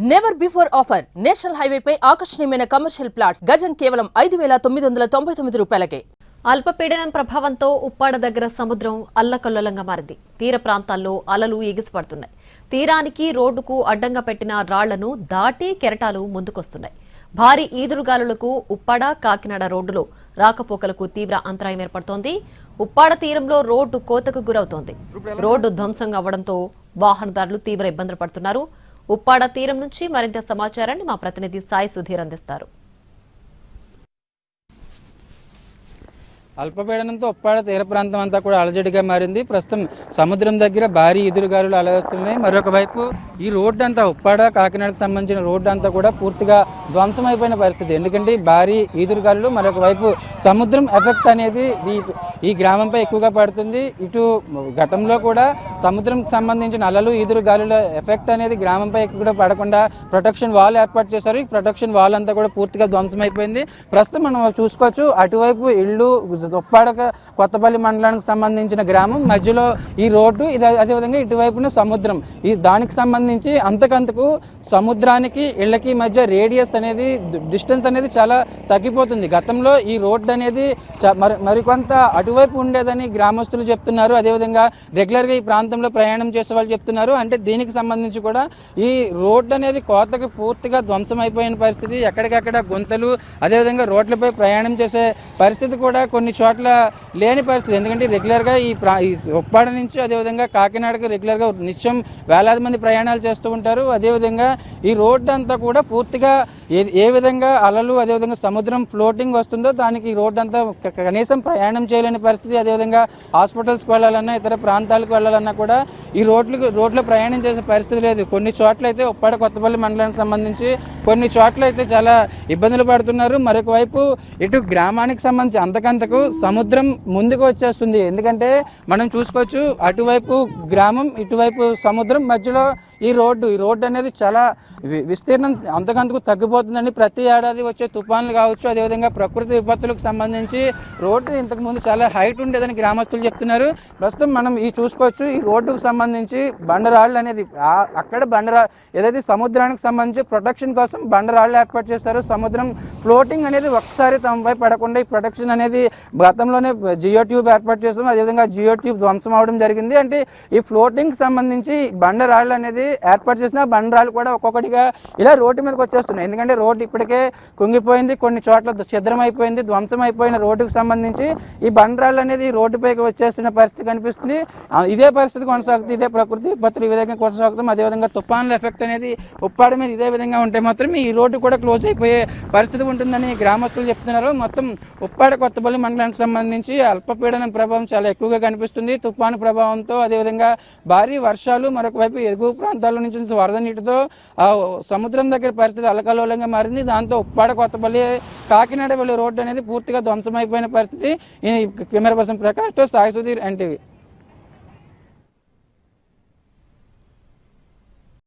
Never before offer national highway పై ఆకర్షణీయమైన commercial plots గజం కేవలం 5,999 రూపాయలకే. అల్పపీడనం ప్రభావంతో ఉప్పాడ దగ్గర సముద్రం అల్లకల్లోలంగా మారింది. తీర ప్రాంతాల్లో అలలు ఎగిసిపడుతున్నాయి. తీరానికి రోడ్డుకు అడ్డంగా పెట్టిన రాళ్లను దాటి కెరటాలు ముందుకొస్తున్నాయి. భారీ ఈదురుగాలులకు ఉప్పాడ కాకినాడ రోడ్డులో రాకపోకలకు తీవ్ర అంతరాయం ఏర్పడుతోంది. ఉప్పాడ తీరంలో రోడ్డు కోతకు గురవుతోంది. రోడ్డు ధ్వంసం అవ్వడంతో వాహనదారులు తీవ్ర ఇబ్బందులు పడుతున్నారు. ఉప్పాడ తీరం నుంచి మరింత సమాచారాన్ని మా ప్రతినిధి సాయి సుధీర్ అందిస్తారు. అల్పపీడనంతో ఉప్పాడ తీర ప్రాంతం అంతా కూడా అలజడిగా మారింది. ప్రస్తుతం సముద్రం దగ్గర భారీ ఎదురుగాలులు అలవేస్తున్నాయి. మరొక వైపు ఈ రోడ్డు అంతా ఉప్పాడ కాకినాడకు సంబంధించిన రోడ్డు అంతా కూడా పూర్తిగా ధ్వంసమైపోయిన పరిస్థితి. ఎందుకంటే భారీ ఈదురుగాలులు, మరొక వైపు సముద్రం ఎఫెక్ట్ అనేది ఈ గ్రామంపై ఎక్కువగా పడుతుంది. ఇటు గతంలో కూడా సముద్రంకి సంబంధించిన అలలు ఈదురుగాలుల ఎఫెక్ట్ అనేది గ్రామంపై ఎక్కువ పడకుండా ప్రొటెక్షన్ వాల్ ఏర్పాటు చేశారు. ఈ ప్రొటెక్షన్ వాల్ అంతా కూడా పూర్తిగా ధ్వంసమైపోయింది. ప్రస్తుతం మనం చూసుకోవచ్చు, అటువైపు ఇళ్ళు ఉప్పాడ కొత్తపల్లి మండలానికి సంబంధించిన గ్రామం, మధ్యలో ఈ రోడ్డు, అదేవిధంగా ఇటువైపున సముద్రం. దానికి సంబంధించి అంతకంతకు సముద్రానికి ఇళ్ళకి మధ్య రేడియస్ అనేది, డిస్టెన్స్ అనేది చాలా తగ్గిపోతుంది. గతంలో ఈ రోడ్డు అనేది మరికొంత అటువైపు ఉండేదని గ్రామస్తులు చెప్తున్నారు. అదేవిధంగా రెగ్యులర్గా ఈ ప్రాంతంలో ప్రయాణం చేసే వాళ్ళు చెప్తున్నారు. అంటే దీనికి సంబంధించి కూడా ఈ రోడ్డు అనేది కోతకు పూర్తిగా ధ్వంసం అయిపోయిన పరిస్థితి. ఎక్కడికక్కడ గుంతలు, అదేవిధంగా రోడ్లపై ప్రయాణం చేసే పరిస్థితి కూడా కొన్ని చోట్ల లేని పరిస్థితి. ఎందుకంటే రెగ్యులర్గా ఈ ఉప్పాడ నుంచి అదేవిధంగా కాకినాడకు రెగ్యులర్గా నిత్యం వేలాది మంది ప్రయాణాలు చేస్తూ ఉంటారు. అదేవిధంగా ఈ రోడ్డు అంతా కూడా పూర్తిగా ఏ విధంగా అలలు, అదేవిధంగా సముద్రం ఫ్లోటింగ్ వస్తుందో దానికి ఈ రోడ్డు అంతా కనీసం ప్రయాణం చేయలేని పరిస్థితి. అదేవిధంగా హాస్పిటల్స్కి వెళ్ళాలన్నా, ఇతర ప్రాంతాలకు వెళ్ళాలన్నా కూడా ఈ రోడ్లో ప్రయాణం చేసే పరిస్థితి లేదు. కొన్ని చోట్ల అయితే ఉప్పాడ కొత్తపల్లి మండలానికి సంబంధించి కొన్ని చోట్ల అయితే చాలా ఇబ్బందులు పడుతున్నారు. మరొక వైపు ఇటు గ్రామానికి సంబంధించి అంతకంతకు సముద్రం ముందుకు వచ్చేస్తుంది. ఎందుకంటే మనం చూసుకోవచ్చు, అటువైపు గ్రామం, ఇటువైపు సముద్రం, మధ్యలో ఈ రోడ్డు అనేది చాలా విస్తీర్ణం అంతకంతకు తగ్గిపోతుందని ప్రతి ఏడాది వచ్చే తుఫాన్లు కావచ్చు, అదేవిధంగా ప్రకృతి విపత్తులకు సంబంధించి రోడ్డు ఇంతకుముందు చాలా హైట్ ఉండేదని గ్రామస్తులు చెప్తున్నారు. ప్రస్తుతం మనం చూసుకోవచ్చు, ఈ రోడ్డుకు సంబంధించి బండరాళ్ళు అనేది అక్కడ ఏదైతే సముద్రానికి సంబంధించి ప్రొటెక్షన్ కోసం బండరాళ్ళు ఏర్పాటు చేస్తారు. సముద్రం ఫ్లోటింగ్ అనేది ఒక్కసారి తమపై పడకుండా ఈ ప్రొటెక్షన్ అనేది గతంలోనే జియో ట్యూబ్ ఏర్పాటు చేస్తాం. అదేవిధంగా జియో ట్యూబ్ ధ్వంసం అవడం జరిగింది. అంటే ఈ ఫ్లోటింగ్ సంబంధించి బండరాళ్ళు అనేది ఏర్పాటు చేసిన బండరాళ్ళు కూడా ఒక్కొక్కటిగా ఇలా రోడ్డు మీదకి వచ్చేస్తున్నాయి. ఎందుకంటే రోడ్డు ఇప్పటికే కుంగిపోయింది, కొన్ని చోట్ల ఛిద్రం అయిపోయింది. ధ్వంసం అయిపోయిన రోడ్డుకు సంబంధించి ఈ బండరాళ్ళు అనేది రోడ్డుపైకి వచ్చేస్తున్న పరిస్థితి కనిపిస్తుంది. ఇదే పరిస్థితి కొనసాగుతుంది. ఇదే ప్రకృతి విపత్తులు ఈ విధంగా కొనసాగుతాం. అదేవిధంగా తుఫాన్ల ఎఫెక్ట్ అనేది ఉప్పాడ మీద ఇదే విధంగా ఉంటే మాత్రం ఈ రోడ్డు కూడా క్లోజ్ అయిపోయే పరిస్థితి ఉంటుందని గ్రామస్తులు చెప్తున్నారు. మొత్తం ఉప్పాడ కొత్తపల్లి మండలానికి సంబంధించి అల్పపీడనం ప్రభావం చాలా ఎక్కువగా కనిపిస్తుంది. తుఫాను ప్రభావంతో, అదేవిధంగా భారీ వర్షాలు, మరొక వైపు ఎగువ ప్రాంతాల నుంచి వరద నీటితో సముద్రం దగ్గర పరిస్థితి అల్లకల్లోలంగా మారింది. దాంతో ఉప్పాడ కొత్తపల్లి కాకినాడ వెళ్ళే రోడ్డు అనేది పూర్తిగా ధ్వంసమైపోయిన పరిస్థితి. కెమెరా పర్సన్ ప్రకాష్తో సాయి సుధీర్, ఎన్టీవీ.